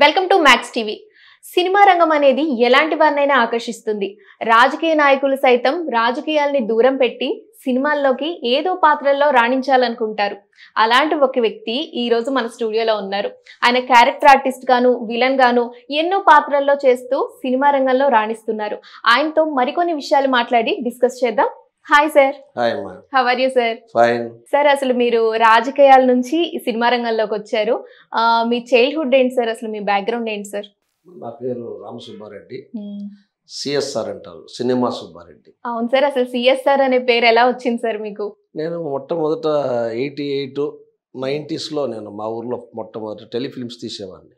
Welcome to max TV. Cinema రంగం అనేది ఎలాంటి వారినైనా ఆకర్షిస్తుంది. రాజకీయ నాయకులు సైతం రాజకీయాల్ని దూరం పెట్టి సినిమాల్లోకి ఏదో పాత్రల్లో రాణించాలనుకుంటారు. అలాంటి ఒక వ్యక్తి ఈ రోజు మన స్టూడియోలో ఉన్నారు. ఆయన క్యారెక్టర్ ఆర్టిస్ట్ గాను, విలన్ గాను ఎన్నో పాత్రల్లో చేస్తూ సినిమా రంగంలో రాణిస్తున్నారు. ఆయనతో మరికొన్ని విషయాలు మాట్లాడి డిస్కస్ చేద్దాం. Hi sir. హాయ్ అమ్మా. How are you sir? Fine. Sir, అసలు మీరు రాజకీయాల నుంచి సినిమా రంగంలోకి వచ్చారు. మీ చైల్డ్హుడ్ ఏంటి సార్? అసలు మీ బ్యాక్గ్రౌండ్ ఏంటి సార్? నా పేరు రామసుబ్బారెడ్డి. సిఎస్ఆర్ అంటారు, సినిమా సుబ్బారెడ్డి. అవును సార్, అసలు సిఎస్ఆర్ అనే పేరు ఎలా వచ్చింది సార్ మీకు? నేను మొట్టమొదట 88, 90sలో నేను మా ఊర్లో మొట్టమొదటి టెలిఫిల్మ్స్ తీసేవాడిని.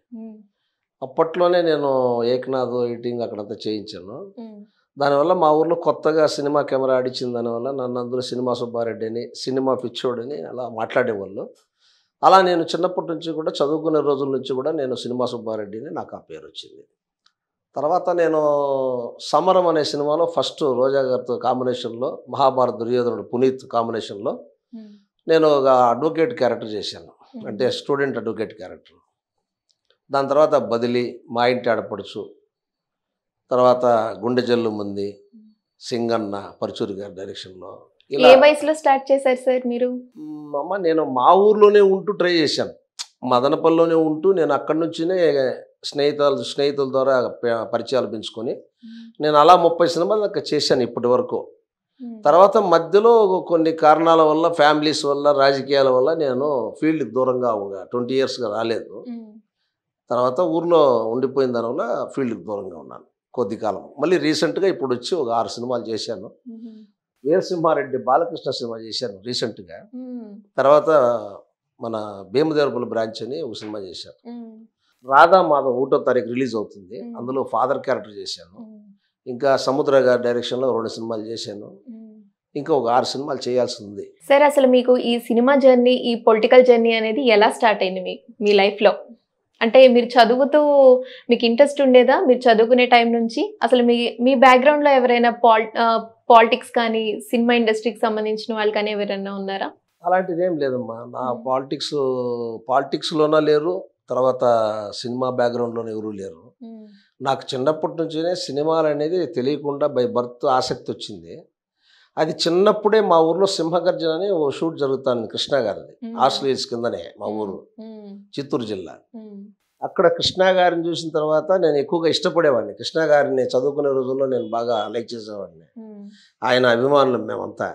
అప్పట్లోనే నేను ఏకనాథ్ ఎడిటింగ్ అక్కడంతా చేయించాను. దానివల్ల మా ఊర్లో కొత్తగా సినిమా కెమెరా ఆడిచ్చిన దానివల్ల నన్ను అందరూ సినిమా సుబ్బారెడ్డి అని, సినిమా పిచ్చోడని అలా మాట్లాడేవాళ్ళు. అలా నేను చిన్నప్పటి నుంచి కూడా చదువుకునే రోజుల నుంచి కూడా నేను సినిమా సుబ్బారెడ్డి అని నాకు ఆ పేరు వచ్చింది. తర్వాత నేను సమరం అనే సినిమాలో ఫస్ట్ రోజా గారితో కాంబినేషన్లో, మహాభారత దుర్యోధనుడు పునీత్ కాంబినేషన్లో నేను ఒక అడ్వకేట్ క్యారెక్టర్ చేశాను, అంటే స్టూడెంట్ అడ్వకేట్ క్యారెక్టర్. దాని తర్వాత బదిలీ, మా ఇంటి ఆడపడుచు, తర్వాత గుండె జల్లు ముంది, సింగన్న పరుచూరి గారి డైరెక్షన్లో. ఏ వయసులో స్టార్ట్ చేశారు సార్ మీరు? అమ్మ, నేను మా ఊర్లోనే ఉంటూ ట్రై చేశాను. మదనపల్లిలోనే ఉంటూ నేను అక్కడి నుంచినే స్నేహితుల ద్వారా పరిచయాలు పెంచుకొని నేను అలా 30 సినిమాలు దాకా చేశాను ఇప్పటి వరకు. తర్వాత మధ్యలో కొన్ని కారణాల వల్ల, ఫ్యామిలీస్ వల్ల, రాజకీయాల వల్ల నేను ఫీల్డ్కి దూరంగా 20 yearsగా రాలేదు. తర్వాత ఊర్లో ఉండిపోయిన దానివల్ల ఫీల్డ్కి దూరంగా ఉన్నాను కొద్ది కాలం. మళ్ళీ రీసెంట్గా ఇప్పుడు వచ్చి ఒక 6 సినిమాలు చేశాను. వీరసింహారెడ్డి బాలకృష్ణ సినిమా చేశాను రీసెంట్గా. తర్వాత మన భీమదేవరపల్లి బ్రాంచ్ అని ఒక సినిమా చేశాను. రాధా మాధవ్ 1వ తారీఖు రిలీజ్ అవుతుంది, అందులో ఫాదర్ క్యారెక్టర్ చేశాను. ఇంకా సముద్ర గారి డైరెక్షన్లో 2 సినిమాలు చేశాను. ఇంకా ఒక 6 సినిమాలు చేయాల్సి ఉంది. సార్, అసలు మీకు ఈ సినిమా జర్నీ, ఈ పొలిటికల్ జర్నీ అనేది ఎలా స్టార్ట్ అయింది మీ లైఫ్లో? అంటే మీరు చదువుతూ మీకు ఇంట్రెస్ట్ ఉండేదా? మీరు చదువుకునే టైం నుంచి అసలు మీ బ్యాక్గ్రౌండ్లో ఎవరైనా పాలిటిక్స్ కానీ, సినిమా ఇండస్ట్రీకి సంబంధించిన వాళ్ళు కానీ ఎవరైనా ఉన్నారా? అలాంటిది ఏం లేదమ్మా. నా పాలిటిక్స్లోనా లేరు, తర్వాత సినిమా బ్యాక్గ్రౌండ్లోనే ఎవరూ లేరు. నాకు చిన్నప్పటి నుంచినే సినిమాలు అనేది తెలియకుండా బై బర్త్ ఆసక్తి వచ్చింది. అది చిన్నప్పుడే మా ఊర్లో సింహగర్జన అని ఓ షూట్ జరుగుతాను, కృష్ణ గారిది, ఆస్ట్రేలియస్ కిందనే మా ఊరు, చిత్తూరు జిల్లా. అక్కడ కృష్ణ గారిని చూసిన తర్వాత నేను ఎక్కువగా ఇష్టపడేవాడిని. కృష్ణ గారిని చదువుకునే రోజుల్లో నేను బాగా లైక్ చేసేవాడిని. ఆయన అభిమానులు మేమంతా.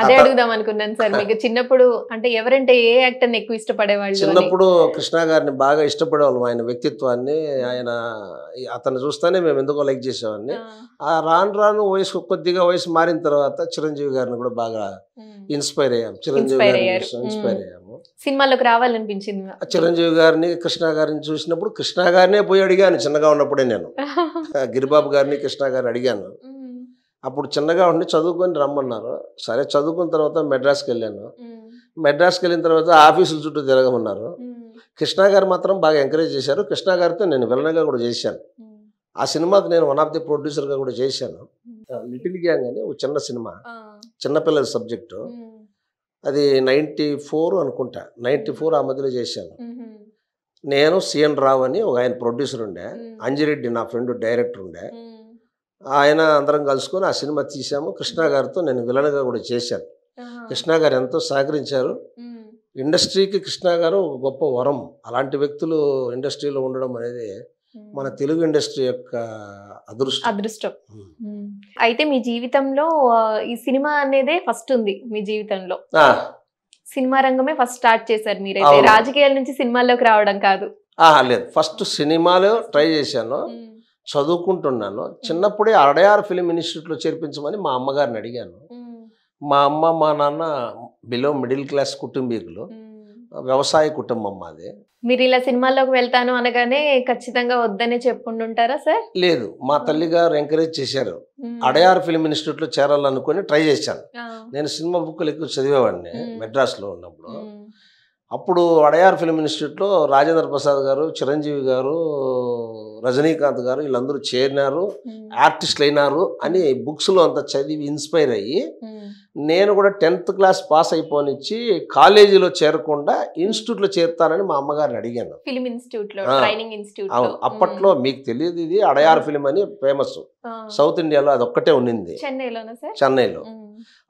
అదే అడుగుదాం అనుకున్నాను సార్, మీకు చిన్నప్పుడు అంటే ఎవరంటే ఏ యాక్టర్ని ఎక్కువ ఇష్టపడేవాళ్ళు? చిన్నప్పుడు కృష్ణ గారిని బాగా ఇష్టపడేవాళ్ళం, ఆయన వ్యక్తిత్వాన్ని. అతను చూస్తేనే మేము ఎందుకో లైక్ చేసేవాడిని. ఆ రాను కొద్దిగా వయసు మారిన తర్వాత చిరంజీవి గారిని కూడా బాగా ఇన్స్పైర్ అయ్యాము. చిరంజీవి గారిని ఇన్స్పైర్ అయ్యాము. సినిమాలోకి రావాలనిపించింది. చిరంజీవి గారిని, కృష్ణ గారిని చూసినప్పుడు కృష్ణ గారినే పోయి అడిగాను. చిన్నగా ఉన్నప్పుడే నేను గిరిబాబు గారిని, కృష్ణ గారిని అడిగాను. అప్పుడు చిన్నగా ఉండి చదువుకొని రమ్మన్నారు. సరే, చదువుకున్న తర్వాత మెడ్రాస్కి వెళ్ళాను. మెడ్రాస్కి వెళ్ళిన తర్వాత ఆఫీసుల చుట్టూ తిరగమన్నారు. కృష్ణ గారు మాత్రం బాగా ఎంకరేజ్ చేశారు. కృష్ణ గారితో నేను విలన్గా కూడా చేశాను. ఆ సినిమాకి నేను వన్ ఆఫ్ ది ప్రొడ్యూసర్గా కూడా చేశాను. లిటిల్ గ్యాంగ్ అని ఒక చిన్న సినిమా, చిన్నపిల్లల సబ్జెక్టు. అది 94 అనుకుంటా, 94 ఆ మధ్యలో చేశాను. నేను సిఎన్ రావు అని ఒక ఆయన ప్రొడ్యూసర్ ఉండే, అంజిరెడ్డి నా ఫ్రెండ్ డైరెక్టర్ ఉండే, ఆయన అందరం కలుసుకొని ఆ సినిమా తీసాము. కృష్ణ గారితో నేను విలన్గా కూడా చేశాను. కృష్ణ గారు ఎంతో సహకరించారు. ఇండస్ట్రీకి కృష్ణ గారు గొప్ప వరం. అలాంటి వ్యక్తులు ఇండస్ట్రీలో ఉండడం అనేది మన తెలుగు ఇండస్ట్రీ యొక్క అదృష్టం. అయితే మీ జీవితంలో ఈ సినిమా అనేదే ఫస్ట్ ఉంది. మీ జీవితంలో సినిమా రంగమే ఫస్ట్ స్టార్ట్ చేశారు మీరైతే, రాజకీయాల నుంచి సినిమాల్లోకి రావడం కాదు. లేదు, ఫస్ట్ సినిమాలో ట్రై చేశాను. చదువుకుంటున్నాను. చిన్నప్పుడే అడయార్ ఫిలిం ఇన్స్టిట్యూట్లో చేర్పించమని మా అమ్మగారిని అడిగాను. మా అమ్మ, మా నాన్న బిలో మిడిల్ క్లాస్ కుటుంబీకులు, వ్యవసాయ కుటుంబం మాది. మీరు ఇలా సినిమాల్లోకి వెళ్తాను అనగానే ఖచ్చితంగా వద్దనే చెప్పుంటారా సార్? లేదు, మా తల్లిగారు ఎంకరేజ్ చేశారు. అడయార్ ఫిలిం ఇన్స్టిట్యూట్లో చేరాలనుకుని ట్రై చేశాను. నేను సినిమా బుక్కులు ఎక్కువ చదివేవాడిని మెడ్రాస్లో ఉన్నప్పుడు. అప్పుడు అడయార్ ఫిల్మ్ ఇన్స్టిట్యూట్లో రాజేంద్ర ప్రసాద్ గారు, చిరంజీవి గారు, రజనీకాంత్ గారు వీళ్ళందరూ చేరినారు, ఆర్టిస్టులు అయినారు అని బుక్స్లో అంతా చదివి ఇన్స్పైర్ అయ్యి నేను కూడా 10th క్లాస్ పాస్ అయిపోనిచ్చి కాలేజీలో చేరకుండా ఇన్స్టిట్యూట్లో చేరుతానని మా అమ్మగారిని అడిగాను. ఫిల్మ్ ఇన్స్టిట్యూట్ లో, ఆ. ట్రైనింగ్ ఇన్స్టిట్యూట్ అవును, అప్పట్లో మీకు తెలియదు, ఇది అడయార్ ఫిల్మ్ అని ఫేమస్ సౌత్ ఇండియాలో అది ఒక్కటే ఉండింది, చెన్నైలోనా సార్? చెన్నైలో.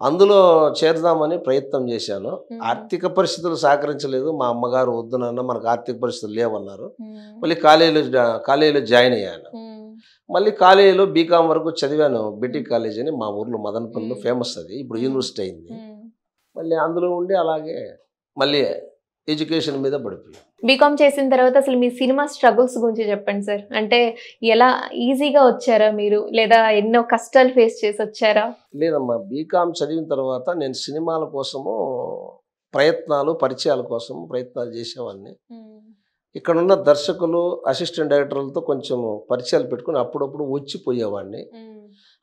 అందులో చేరుదామని ప్రయత్నం చేశాను. ఆర్థిక పరిస్థితులు సహకరించలేదు. మా అమ్మగారు వద్దు నాన్న మనకు ఆర్థిక పరిస్థితులు లేవన్నారు. మళ్ళీ కాలేజీలో జాయిన్ అయ్యాను. మళ్ళీ కాలేజీలో బీకామ్ వరకు చదివాను. బీటీ కాలేజ్ అని మా ఊర్లో మదనపల్లిలో ఫేమస్, అది ఇప్పుడు యూనివర్సిటీ అయింది. మళ్ళీ అందులో ఉండి అలాగే మళ్ళీ ఎడ్యుకేషన్ మీద పడిపోయాను. బీకామ్ చేసిన తర్వాత అసలు మీ సినిమా స్ట్రగుల్స్ గురించి చెప్పండి సార్. అంటే ఎలా ఈజీగా వచ్చారా మీరు, లేదా ఎన్నో కష్టాలు ఫేస్ చేసి వచ్చారా? లేదమ్మా, బీకామ్ చదివిన తర్వాత నేను సినిమాల కోసము పరిచయాల కోసం ప్రయత్నాలు చేసేవాడిని. ఇక్కడున్న దర్శకులు, అసిస్టెంట్ డైరెక్టర్లతో కొంచెం పరిచయాలు పెట్టుకుని అప్పుడప్పుడు వచ్చిపోయేవాడిని.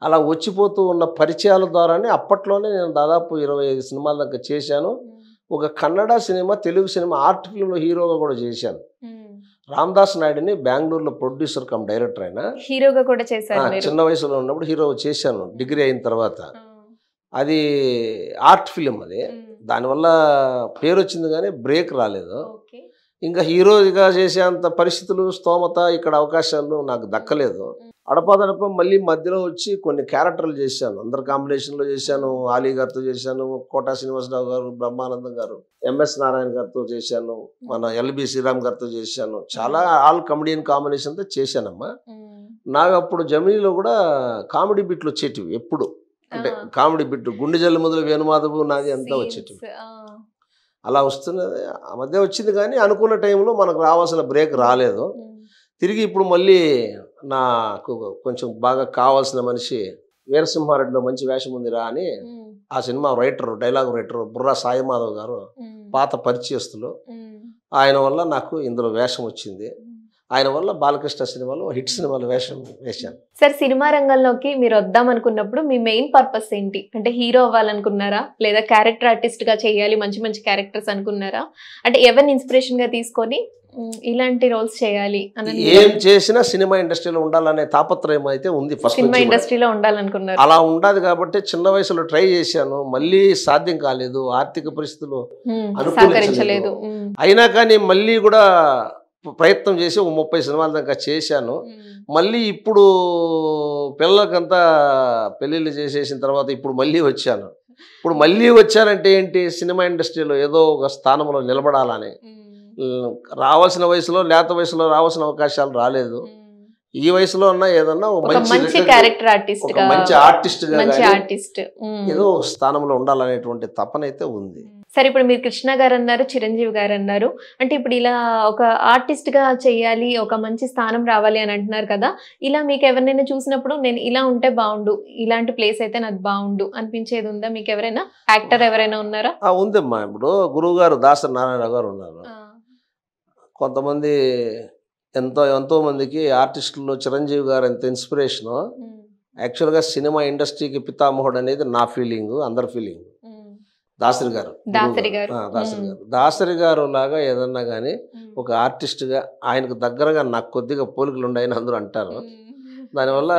అలా వచ్చిపోతూ ఉన్న పరిచయాల ద్వారానే అప్పట్లోనే నేను దాదాపు 25 సినిమాల దాకా చేశాను. ఒక కన్నడ సినిమా, తెలుగు సినిమా ఆర్ట్ ఫిల్మ్లో హీరోగా కూడా చేశాను. రామదాస్ నాయుడుని బెంగళూరులో ప్రొడ్యూసర్ కమ్ డైరెక్టర్ అయినా హీరోగా కూడా చేశారు. చిన్న వయసులో ఉన్నప్పుడు హీరో చేశాను డిగ్రీ అయిన తర్వాత. అది ఆర్ట్ ఫిలిం, అది దానివల్ల పేరు వచ్చింది కానీ బ్రేక్ రాలేదు. ఇంకా హీరోగా చేసేంత పరిస్థితులు, స్తోమత, ఇక్కడ అవకాశాలు నాకు దక్కలేదు. అడపాదడప మళ్ళీ మధ్యలో వచ్చి కొన్ని క్యారెక్టర్లు చేశాను. అందరు కాంబినేషన్లో చేశాను. ఆలీ గారితో చేశాను, కోటా శ్రీనివాసరావు గారు, బ్రహ్మానందం గారు, ఎంఎస్ నారాయణ గారితో చేశాను, మన ఎల్బి శ్రీరామ్ గారితో చేశాను. చాలా ఆల్ కమెడియన్ కాంబినేషన్తో చేశానమ్మా. నాకు అప్పుడు జమినీలో కూడా కామెడీ బిట్లు వచ్చేటివి ఎప్పుడు, అంటే కామెడీ బిట్ గుండె జల్లు మొదలు వేణుమాధవు నాది అంతా వచ్చేటివి. అలా వస్తున్నది. ఆ మధ్య వచ్చింది కానీ అనుకున్న టైంలో మనకు రావాల్సిన బ్రేక్ రాలేదు. తిరిగి ఇప్పుడు మళ్ళీ నాకు కొంచెం బాగా కావాల్సిన మనిషి వీరసింహారెడ్డిలో మంచి వేషం ఉందిరా అని ఆ cinema dialogue writer Burra Saimadhav గారు పాత పరిచయస్తులు, ఆయన వల్ల నాకు ఇందులో వేషం వచ్చింది. ఆయన వల్ల బాలకృష్ణ సినిమాలో హిట్ సినిమాలో వేషం వేశాను. సార్, సినిమా రంగంలోకి మీరు వద్దాం అనుకున్నప్పుడు మీ మెయిన్ పర్పస్ ఏంటి? అంటే హీరో అవ్వాలనుకున్నారా, లేదా క్యారెక్టర్ ఆర్టిస్ట్ గా చేయాలి, మంచి మంచి క్యారెక్టర్స్ అనుకున్నారా? అంటే ఎవరిని ఇన్స్పిరేషన్ గా తీసుకొని ఇలాంటి రోల్స్ చేయాలి అని? ఏం చేసినా సినిమా ఇండస్ట్రీలో ఉండాలనే తాపత్రయం అయితే ఉంది. ఫస్ట్ సినిమా ఇండస్ట్రీలో ఉండాలనుకున్నారు. అలా ఉండదు కాబట్టి చిన్న వయసులో ట్రై చేశాను. మళ్ళీ సాధ్యం కాలేదు, ఆర్థిక పరిస్థితులు అనుకూలించలేదు. అయినా కానీ మళ్ళీ కూడా ప్రయత్నం చేసి 30 సినిమాల దాకా చేశాను. మళ్ళీ ఇప్పుడు పిల్లలకంతా పెళ్ళిళ్ళు చేసేసిన తర్వాత ఇప్పుడు మళ్ళీ వచ్చాను. ఇప్పుడు మళ్ళీ వచ్చానంటే ఏంటి, సినిమా ఇండస్ట్రీలో ఏదో ఒక స్థానంలో నిలబడాలని. రావాల్సిన వయసులో, లేత వయసులో రావాల్సిన అవకాశాలు రాలేదు. ఈ వయసులో ఉన్న ఏదన్నా మంచి క్యారెక్టర్ ఆర్టిస్ట్, మంచి ఆర్టిస్ట్ ఏదో స్థానంలో ఉండాలనేటువంటి తపన అయితే ఉంది. సరే, ఇప్పుడు మీరు కృష్ణ గారు అన్నారు, చిరంజీవి గారు అన్నారు. అంటే ఇప్పుడు ఇలా ఒక ఆర్టిస్ట్ గా చెయ్యాలి, ఒక మంచి స్థానం రావాలి అని అంటున్నారు కదా. ఇలా మీకు ఎవరినైనా చూసినప్పుడు నేను ఇలా ఉంటే బాగుండు, ఇలాంటి ప్లేస్ అయితే నాకు బాగుండు అనిపించేది ఉందా మీకు? ఎవరైనా యాక్టర్ ఎవరైనా ఉన్నారా? ఉందమ్మా. ఇప్పుడు గురువు గారు దాసరి నారాయణ గారు ఉన్నారు. కొంతమంది ఎంతో మందికి ఆర్టిస్టుల్లో చిరంజీవి గారు ఎంత ఇన్స్పిరేషను. యాక్చువల్గా సినిమా ఇండస్ట్రీకి పితామహుడు అనేది నా ఫీలింగ్, అందరి ఫీలింగ్. దాసరి గారు దాసరి గారు లాగా ఏదన్నా కానీ ఒక ఆర్టిస్ట్గా ఆయనకు దగ్గరగా నాకు కొద్దిగా పోలికలు ఉన్నాయని అందరూ అంటారు. దానివల్ల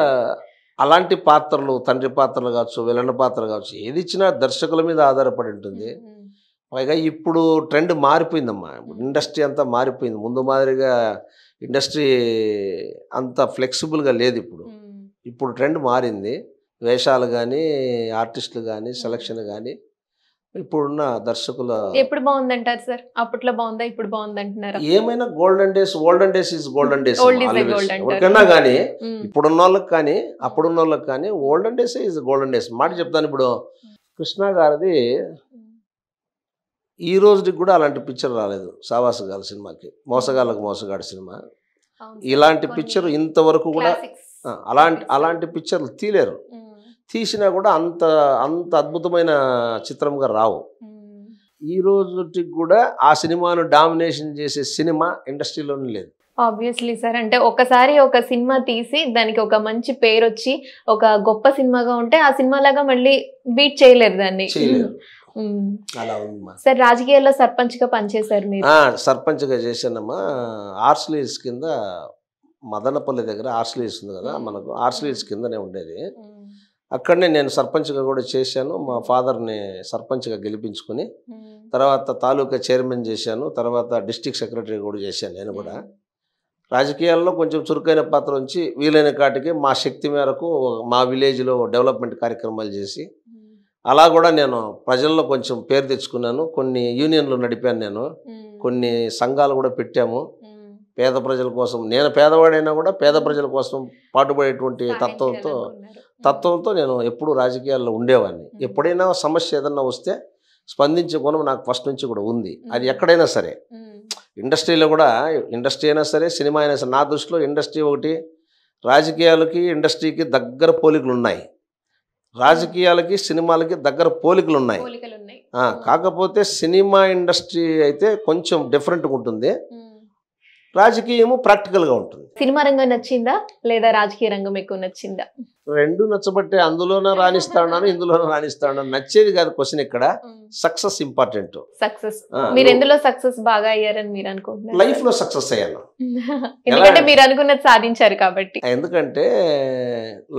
అలాంటి పాత్రలు, తండ్రి పాత్రలు కావచ్చు, విలన్ పాత్ర కావచ్చు, ఏది ఇచ్చినా దర్శకుల మీద ఆధారపడి ఉంటుంది. పైగా ఇప్పుడు ట్రెండ్ మారిపోయిందమ్మా. ఇండస్ట్రీ అంతా మారిపోయింది. ముందు మాదిరిగా ఇండస్ట్రీ అంత ఫ్లెక్సిబుల్గా లేదు. ఇప్పుడు ట్రెండ్ మారింది. వేషాలు కానీ, ఆర్టిస్టులు కానీ, సెలక్షన్ కానీ ఇప్పుడున్న దర్శకుల. ఎప్పుడు బాగుందంటారు సార్? అప్పట్లో బాగుందా, ఇప్పుడు బాగుందంటున్నారా? ఏమైనా olden days is golden days ఎవరికైనా కానీ, ఇప్పుడున్న వాళ్ళకి కానీ అప్పుడున్న వాళ్ళకి కానీ olden days is golden days మాట చెప్తాను. ఇప్పుడు కృష్ణ గారిది ఈ రోజుకి కూడా అలాంటి పిక్చర్ రాలేదు. సావాస గారి సినిమాకి, మోసగాళ్ళకు మోసగాడి సినిమా, ఇలాంటి పిక్చర్ ఇంతవరకు కూడా అలాంటి పిక్చర్లు తీలేరు. తీసినా కూడా అంత అద్భుతమైన చిత్రంగా రావు. ఈ రోజుకి కూడా ఆ సినిమాను డామినేషన్ చేసే సినిమా ఇండస్ట్రీలోనే లేదు. Obviously sir. అంటే ఒకసారి ఒక సినిమా తీసి దానికి ఒక మంచి పేరు వచ్చి ఒక గొప్ప సినిమాగా ఉంటే ఆ సినిమా లాగా మళ్ళీ బీట్ చేయలేరు దాన్ని. అలా ఉందమ్మా. సార్ రాజకీయాల్లో సర్పంచ్ గా పనిచేశారు మీరు. సర్పంచ్గా చేశానమ్మా. ఆర్స్లీస్ కింద మదనపల్లి దగ్గర ఆర్స్లీస్ ఉంది కదా మనకు, ఆర్స్లీస్ కిందనే ఉండేది. అక్కడనే నేను సర్పంచ్గా కూడా చేశాను. మా ఫాదర్ని సర్పంచ్గా గెలిపించుకుని తర్వాత తాలూకా చైర్మన్ చేశాను. తర్వాత డిస్ట్రిక్ట్ సెక్రటరీ కూడా చేశాను. నేను కూడా రాజకీయాల్లో కొంచెం చురుకైన పాత్ర ఉంచి వీలైన కాటికి మా శక్తి మేరకు మా విలేజ్లో డెవలప్మెంట్ కార్యక్రమాలు చేసి అలా కూడా నేను ప్రజల్లో కొంచెం పేరు తెచ్చుకున్నాను. కొన్ని యూనియన్లు నడిపాను నేను, కొన్ని సంఘాలు కూడా పెట్టాము. పేద ప్రజల కోసం, నేను పేదవాడైనా కూడా పేద ప్రజల కోసం పాటుపడేటువంటి తత్వంతో నేను ఎప్పుడు రాజకీయాల్లో ఉండేవాడిని. ఎప్పుడైనా సమస్య ఏదన్నా వస్తే స్పందించే గుణం నాకు ఫస్ట్ నుంచి కూడా ఉంది. అది ఎక్కడైనా సరే, ఇండస్ట్రీలో కూడా, ఇండస్ట్రీ అయినా సరే సినిమా అయినా సరే, నా దృష్టిలో ఇండస్ట్రీ ఒకటి, రాజకీయాలకి ఇండస్ట్రీకి దగ్గర పోలికలు ఉన్నాయి, రాజకీయాలకి సినిమాలకి దగ్గర పోలికలు ఉన్నాయి. కాకపోతే సినిమా ఇండస్ట్రీ అయితే కొంచెం డిఫరెంట్గా ఉంటుంది, రాజకీయము ప్రాక్టికల్గా ఉంటుంది. సినిమా రంగం నచ్చిందా లేదా రాజకీయ రంగం ఎక్కువ నచ్చిందా? రెండు నచ్చబట్టే అందులోనే రాణిస్తాను, ఇందులోనే రాణిస్తాను. నచ్చేది కాదు క్వశ్చన్. ఇక్కడ సక్సెస్ ఇంపార్టెంట్. సక్సెస్ మీరు ఎందులో సక్సెస్ బాగా అయ్యారని మీరు అనుకుంటున్నారు? లైఫ్ లో సక్సెస్ అయ్యాను, ఎందుకంటే మీరు అనుకున్నది సాధించారు కాబట్టి. ఎందుకంటే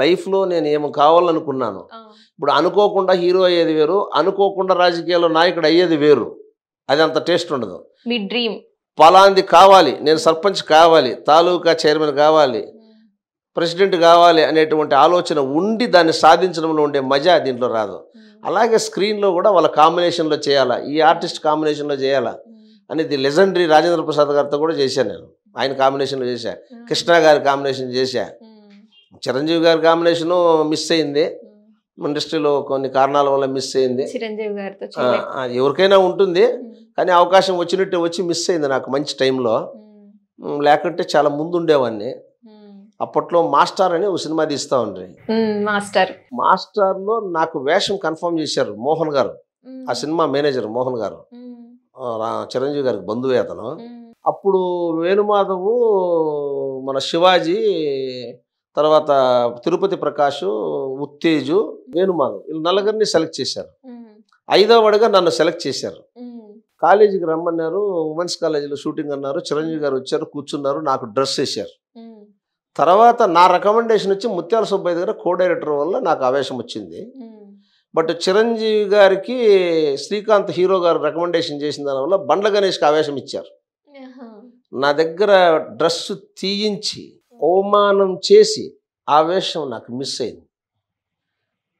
లైఫ్ లో నేను ఏమి కావాలనుకున్నాను. ఇప్పుడు అనుకోకుండా హీరో అయ్యేది వేరు, అనుకోకుండా రాజకీయాల్లో నాయకుడు అయ్యేది వేరు. అది అంత టేస్ట్ ఉండదు. మీ డ్రీమ్ పలాంది కావాలి, నేను సర్పంచ్ కావాలి, తాలూకా చైర్మన్ కావాలి, ప్రెసిడెంట్ కావాలి అనేటువంటి ఆలోచన ఉండి దాన్ని సాధించడంలో ఉండే మజా దీంట్లో రాదు. అలాగే స్క్రీన్లో కూడా వాళ్ళ కాంబినేషన్లో చేయాలా, ఈ ఆర్టిస్ట్ కాంబినేషన్లో చేయాలా అనేది లెజెండరీ రాజేంద్ర ప్రసాద్ గారితో కూడా చేశాను నేను. ఆయన కాంబినేషన్లో చేశా, కృష్ణ గారి కాంబినేషన్ చేశా, చిరంజీవి గారి కాంబినేషను మిస్ అయింది, ఇండస్ట్రీలో కొన్ని కారణాల వల్ల మిస్ అయింది. చిరంజీవి గారితో ఎవరికైనా ఉంటుంది, కానీ అవకాశం వచ్చినట్టే వచ్చి మిస్ అయింది నాకు మంచి టైంలో. లేకుంటే చాలా ముందు ఉండేవాడిని. అప్పట్లో మాస్టర్ అని ఒక సినిమా తీస్తా ఉండ్రి. మాస్టర్లో నాకు వేషం కన్ఫర్మ్ చేశారు మోహన్ గారు, ఆ సినిమా మేనేజర్ మోహన్ గారు, చిరంజీవి గారికి బంధువే అతను. అప్పుడు వేణుమాధవు, మన శివాజీ, తర్వాత తిరుపతి ప్రకాష్, ఉత్తేజు, వేణుమాధవ్, వీళ్ళు నలుగురిని సెలెక్ట్ చేశారు. 5వ వాడిగా నన్ను సెలెక్ట్ చేశారు. కాలేజీకి రమ్మన్నారు, ఉమెన్స్ కాలేజీలో షూటింగ్ అన్నారు. చిరంజీవి గారు వచ్చారు, కూర్చున్నారు, నాకు డ్రెస్ వేశారు. తర్వాత నా రికమెండేషన్ వచ్చి ముత్యాల సుబ్బయ్య దగ్గర కో డైరెక్టర్ వల్ల నాకు ఆవేశం వచ్చింది. బట్ చిరంజీవి గారికి శ్రీకాంత్ హీరో గారు రికమెండేషన్ చేసిన దానివల్ల బండ్ల గణేష్కి ఆవేశం ఇచ్చారు. నా దగ్గర డ్రెస్ తీయించి అవమానం చేసి ఆవేశం నాకు మిస్ అయింది.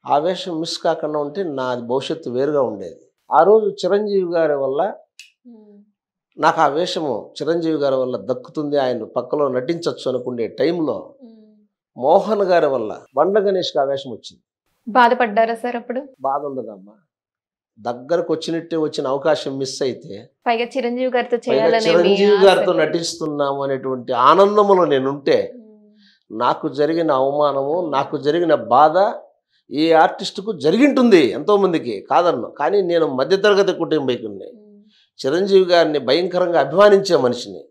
ఆవేశం మిస్ కాకుండా ఉంటే నా భవిష్యత్తు వేరుగా ఉండేది. ఆ రోజు చిరంజీవి గారి వల్ల నాకు ఆ వేషము చిరంజీవి గారి వల్ల దక్కుతుంది, ఆయన పక్కలో నటించవచ్చు అనుకునే టైంలో మోహన్ గారి వల్ల బండ్ల గణేష్కి ఆ వేషం వచ్చింది. బాధపడ్డారా సార్ అప్పుడు? బాధ ఉండదమ్మా, దగ్గరకు వచ్చినట్టే వచ్చిన అవకాశం మిస్ అయితే, పైగా చిరంజీవి గారితో నటిస్తున్నాము అనేటువంటి ఆనందంలో నేనుంటే నాకు జరిగిన అవమానము, నాకు జరిగిన బాధ ఏ ఆర్టిస్టుకు జరిగింటుంది, ఎంతోమందికి కాదన్ను. కానీ నేను మధ్యతరగతి కుటుంబీకుడిని, చిరంజీవి గారిని భయంకరంగా అభిమానించే మనిషిని.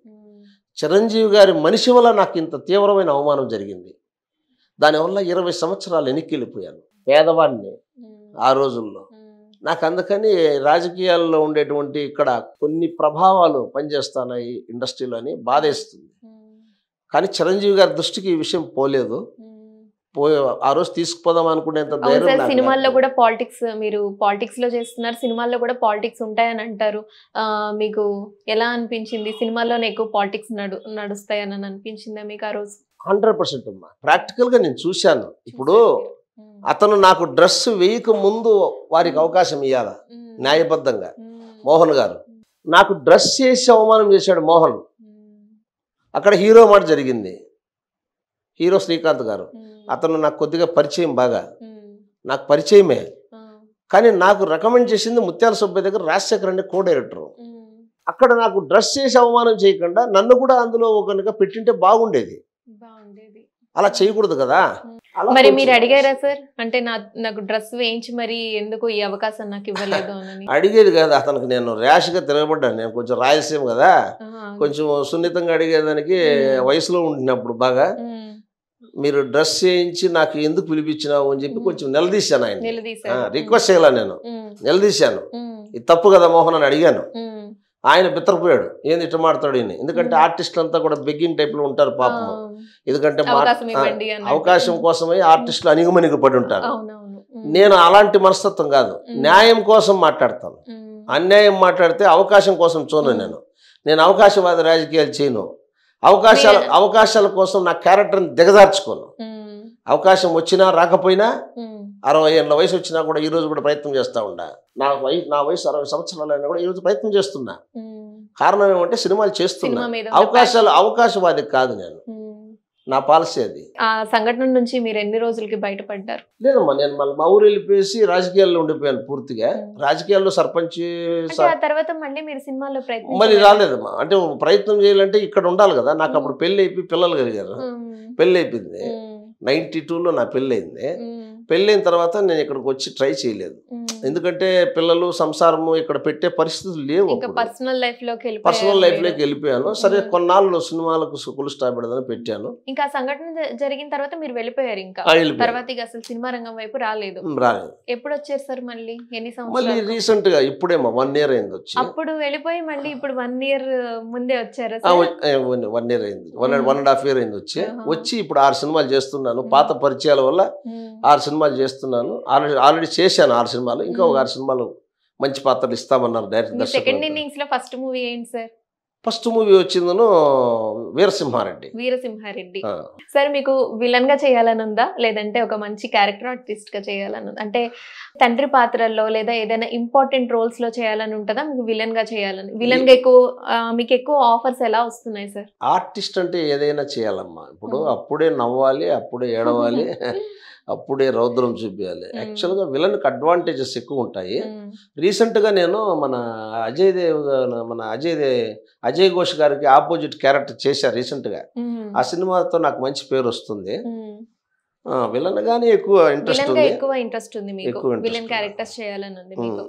చిరంజీవి గారి మనిషి వల్ల నాకు ఇంత తీవ్రమైన అవమానం జరిగింది. దానివల్ల 20 సంవత్సరాలు వెనక్కి వెళ్ళిపోయాను, పేదవాడిని ఆ రోజుల్లో. నాకు అందుకని రాజకీయాల్లో ఉండేటువంటి ఇక్కడ కొన్ని ప్రభావాలు పనిచేస్తున్నాయి ఇండస్ట్రీలో అని బాధేస్తుంది. కానీ చిరంజీవి గారి దృష్టికి ఈ విషయం పోలేదు. ఆ రోజు తీసుకుపోదాం అనుకునేంత ధైర్యం. సినిమాల్లో కూడా పాలిటిక్స్, మీరు పాలిటిక్స్ లో చేస్తున్నారు, సినిమాల్లో కూడా పాలిటిక్స్ ఉంటాయని అంటారు. మీకు ఎలా అనిపించింది? సినిమాల్లోనే ఎక్కువ పాలిటిక్స్ నడుస్తాయని అనిపించిందా మీకు ఆ రోజు? 100% అమ్మా, ప్రాక్టికల్ గా నేను చూశాను. ఇప్పుడు అతను నాకు డ్రెస్ వేయక ముందు వారికి అవకాశం ఇవ్వాల న్యాయబద్ధంగా. మోహన్ గారు నాకు డ్రెస్ చేసి అవమానం చేశాడు మోహన్. అక్కడ హీరో మాట జరిగింది. హీరో శ్రీకాంత్ గారు, అతను నాకు కొద్దిగా పరిచయం, బాగా నాకు పరిచయమే. కానీ నాకు రికమెండ్ చేసింది ముత్యాల సుబ్బయ్య దగ్గర రాజశేఖర్ అనే కో డైరెక్టర్. అక్కడ నాకు డ్రెస్ చేసి అవమానం చేయకుండా నన్ను కూడా అందులో కనుక పెట్టింటే బాగుండేది. అలా చేయకూడదు కదా. మరి మీరు అడిగారా సార్? అంటే నాకు డ్రెస్ వేయించి మరి ఎందుకు ఈ అవకాశం నాకు ఇవ్వలేదు అని అడిగేది కదా. అతనికి నేను ర్యాష్గా తిరగబడ్డాను. నేను కొంచెం రాయలసీమ కదా, కొంచెం సున్నితంగా అడిగేదానికి వయసులో ఉండినప్పుడు బాగా మీరు డ్రెస్ చేయించి నాకు ఎందుకు పిలిపించినావు అని చెప్పి కొంచెం నిలదీశాను ఆయన. నిలదీశారు. రిక్వెస్ట్ చేయాల నేను, నిలదీశాను. ఇది తప్పు కదా మోహన్ అని అడిగాను. ఆయన బిత్తరపోయాడు, ఏంది ఇట్లా మాడతాడు ఈయన. ఎందుకంటే ఆర్టిస్టులు అంతా కూడా బెగ్గింగ్ టైప్లో ఉంటారు పాపం. ఎందుకంటే అవకాశం కోసమే ఆర్టిస్టులు అణిగిమణిగి పడి ఉంటారు. నేను అలాంటి మనస్తత్వం కాదు, న్యాయం కోసం మాట్లాడతాను. అన్యాయం మాట్లాడితే అవకాశం కోసం చూడను. నేను అవకాశవాద రాజకీయాలు చేయను. అవకాశాల కోసం నా క్యారెక్టర్ని దిగజార్చుకోను. అవకాశం వచ్చినా రాకపోయినా 60 ఏళ్ళ వయసు వచ్చినా కూడా ఈ రోజు కూడా ప్రయత్నం చేస్తూ ఉండా. నా వయసు 60 సంవత్సరాలు అయినా కూడా ఈరోజు ప్రయత్నం చేస్తున్నా. కారణం ఏమంటే సినిమాలు చేస్తున్నా. అవకాశవాది కాదు నేను, నా పాలసీ అది. ఆ సంఘటన నుంచి మీరు ఎన్ని రోజులకి బయటపడ్డారు? లేదమ్మా, నేను మళ్ళీ మా ఊరు వెళ్ళిపోయేసి రాజకీయాల్లో ఉండిపోయాను పూర్తిగా. రాజకీయాల్లో సర్పంచ్ తర్వాత మళ్ళీ మీరు సినిమాలో ప్రయత్నం మళ్ళీ రాలేదమ్మా. అంటే ప్రయత్నం చేయాలంటే ఇక్కడ ఉండాలి కదా. నాకు అప్పుడు పెళ్ళి అయిపోయి పిల్లలు కలిగారు. పెళ్ళి అయిపోయింది 92లో నా పెళ్ళి అయింది. పెళ్ళైన తర్వాత నేను ఇక్కడికి వచ్చి ట్రై చేయలేదు. ఎందుకంటే పిల్లలు సంసారము ఇక్కడ పెట్టే పరిస్థితులు లేవు. పర్సనల్ లైఫ్ లోకి వెళ్ళిపోయాను. సరే కొన్నాళ్ళు సినిమాలకు ఫుల్ స్టాప్ పెడదని పెట్టాను. ఇంకా సంఘటన జరిగిన తర్వాత మీరు వెళ్ళిపోయారు. ఇంకా తర్వాత అసలు సినిమా రంగం వైపు రాలేదు. ఎప్పుడు వచ్చారు సార్ మళ్ళీ? ఎన్ని సంవత్సరాలు? మళ్ళీ రీసెంట్ గా ఇప్పుడేమో 1 year అయింది వచ్చి. అప్పుడు వెళ్ళిపోయి మళ్ళీ ఇప్పుడు 1 year ముందే వచ్చారు? 1 year అయింది, 1.5 years అయింది వచ్చి ఇప్పుడు 6 సినిమాలు చేస్తున్నాను. పాత పరిచయాల వల్ల 6 సినిమాలు చేస్తున్నాను. ఆల్రెడీ చేశాను 6 సినిమాలు. ఇంకా ఒక 6 సినిమాలు మంచి పాత్రలు ఇస్తామన్నారు డైరెక్టర్. సెకండ్ ఇన్నింగ్స్ లో ఫస్ట్ మూవీ ఏంటి సార్? ఫస్ట్ మూవీ వచ్చిందను వీరసింహారెడ్డి. వీరసింహారెడ్డి. సార్ మీకు విలన్ గా చేయాలని ఉందా, లేదంటే ఒక మంచి క్యారెక్టర్ ఆర్టిస్ట్ గా చేయాలని ఉందా? అంటే తండ్రి పాత్రల్లో లేదా ఏదైనా ఇంపార్టెంట్ రోల్స్ లో చేయాలని ఉంటుందా మీకు విలన్ గా చేయాలని? విలన్ గా మీకు ఎక్కువ ఆఫర్స్ ఎలా వస్తున్నాయి సార్? ఆర్టిస్ట్ అంటే ఏదైనా చేయాలమ్మా. ఇప్పుడు అప్పుడే నవ్వాలి, అప్పుడే ఏడవాలి, అప్పుడే రౌద్రం చూపించాలి. యాక్చువల్గా విలన్కి అడ్వాంటేజెస్ ఎక్కువ ఉంటాయి. రీసెంట్గా నేను మన అజయ్ ఘోష్ గారికి ఆపోజిట్ క్యారెక్టర్ చేశా రీసెంట్గా. ఆ సినిమాతో నాకు మంచి పేరు వస్తుంది. విలన్ గానీ ఎక్కువ ఇంట్రెస్ట్ ఉంది. ఎక్కువ ఇంట్రెస్ట్ ఉంది మీకు, విలన్ క్యారెక్టర్స్ చేయాలని ఉంది మీకు.